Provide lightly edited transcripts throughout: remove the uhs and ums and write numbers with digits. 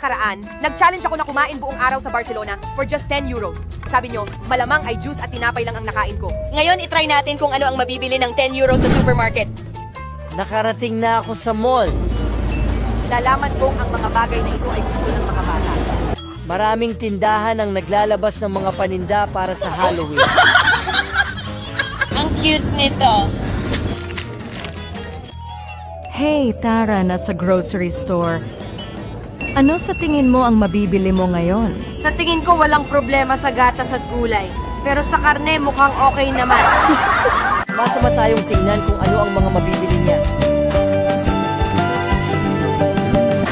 nakaraan, nag-challenge ako na kumain buong araw sa Barcelona for just 10 euros. Sabi nyo, malamang ay juice at tinapay lang ang nakain ko. Ngayon, itry natin kung ano ang mabibili ng 10 euros sa supermarket. Nakarating na ako sa mall. Lalaman kong ang mga bagay na ito ay gusto ng mga bata. Maraming tindahan ang naglalabas ng mga paninda para sa Halloween. Ang cute nito. Hey, Tara, nasa grocery store. Ano sa tingin mo ang mabibili mo ngayon? Sa tingin ko walang problema sa gatas at gulay. Pero sa karne mukhang okay naman. Masama tayong tingnan kung ano ang mga mabibili niya.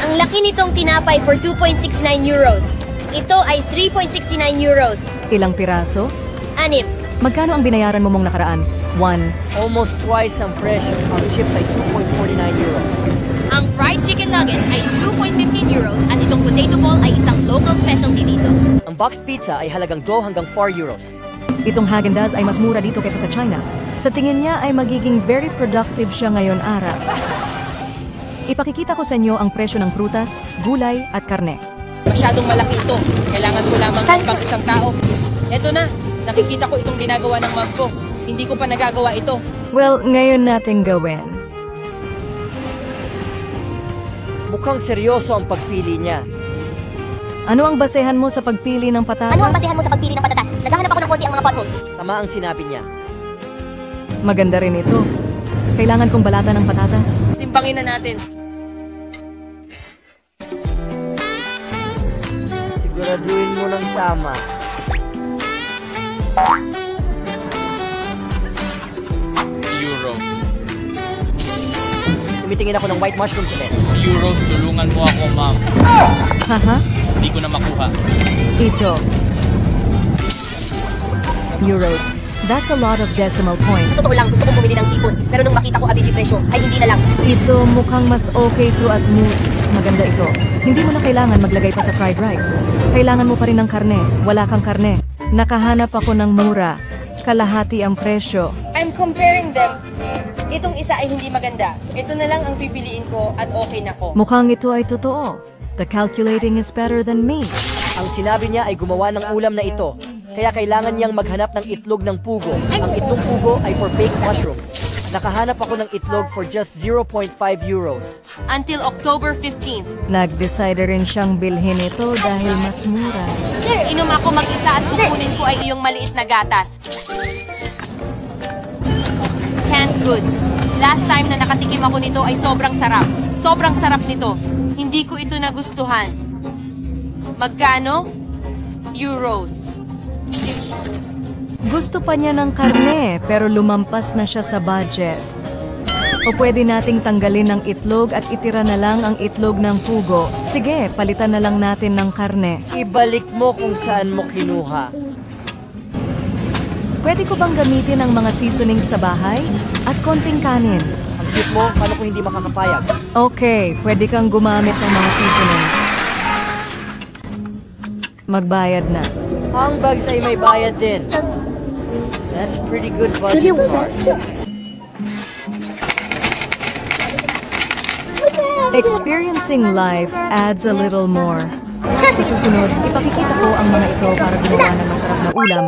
Ang laki nitong tinapay for 2.69 euros. Ito ay 3.69 euros. Ilang piraso? 6. Magkano ang binayaran mo mong nakaraan? 1. Almost twice ang presyo. Ang chips ay 2.49 euros. Ang fried chicken nuggets ay 2.15 euros at itong potato ball ay isang local specialty dito. Ang box pizza ay halagang 2 hanggang 4 euros. Itong Häagen-Dazs ay mas mura dito kaysa sa China. Sa tingin niya ay magiging very productive siya ngayon araw. Ipakikita ko sa inyo ang presyo ng prutas, gulay at karne. Masyadong malaki ito. Kailangan ko lamang ng pang isang tao. Eto na, nakikita ko itong ginagawa ng mom ko. Hindi ko pa nagagawa ito. Well, ngayon natin gawin. Mukhang seryoso ang pagpili niya. Ano ang basehan mo sa pagpili ng patatas? Ano ang basehan mo sa pagpili ng patatas? Naghahanap ako ng konti ang mga potholes. Tama ang sinabi niya. Maganda rin ito. Kailangan kong balatan ng patatas. Timbangin na natin. Siguraduhin mo ng tama. Euro. Tumitingin ako ng white mushroom sa bed. Euros, tulungan mo ako, ma'am. Haha, Hindi ko na makuha. ito. Euros. That's a lot of decimal points. Sa totoo lang, gusto kong bumili ng tipon. Pero nung makita ko Abiji presyo, ay hindi na lang. Ito mukhang mas okay to at maganda ito. Hindi mo na kailangan maglagay pa sa fried rice. Kailangan mo pa rin ng karne. Wala kang karne. Nakahanap ako ng mura. Kalahati ang presyo. I'm comparing them. Itong isa ay hindi maganda. Ito na lang ang pipiliin ko at okay na ko. Mukhang ito ay totoo. The calculating is better than me. Ang sinabi niya ay gumawa ng ulam na ito. Kaya kailangan niyang maghanap ng itlog ng pugo. Ang itlog pugo ay for baked mushrooms. Nakahanap ako ng itlog for just 0.5 euros. Until October 15th. Nag-decide rin siyang bilhin ito dahil mas mura. Inom ako mag-isa at kukunin ko ay iyong maliit na gatas. Canned goods. Last time na nakatikim ako nito ay sobrang sarap. Sobrang sarap nito. Hindi ko ito nagustuhan. Magkano? Euros. Gusto pa niya ng karne pero lumampas na siya sa budget. O pwede nating tanggalin ang itlog at itira na lang ang itlog ng pugo. Sige, palitan na lang natin ng karne. Ibalik mo kung saan mo kinuha. Pwede ko bang gamitin ang mga seasonings sa bahay? At konting kanin. Ang cute mo, paano kung hindi makakapayag? Okay, pwede kang gumamit ng mga seasonings. Magbayad na. Ang bags ay may bayad din. That's pretty good budget, Mark. Experiencing life adds a little more. Sa susunod, ipakikita ko ang mga ito para gumawa ng masarap na ulam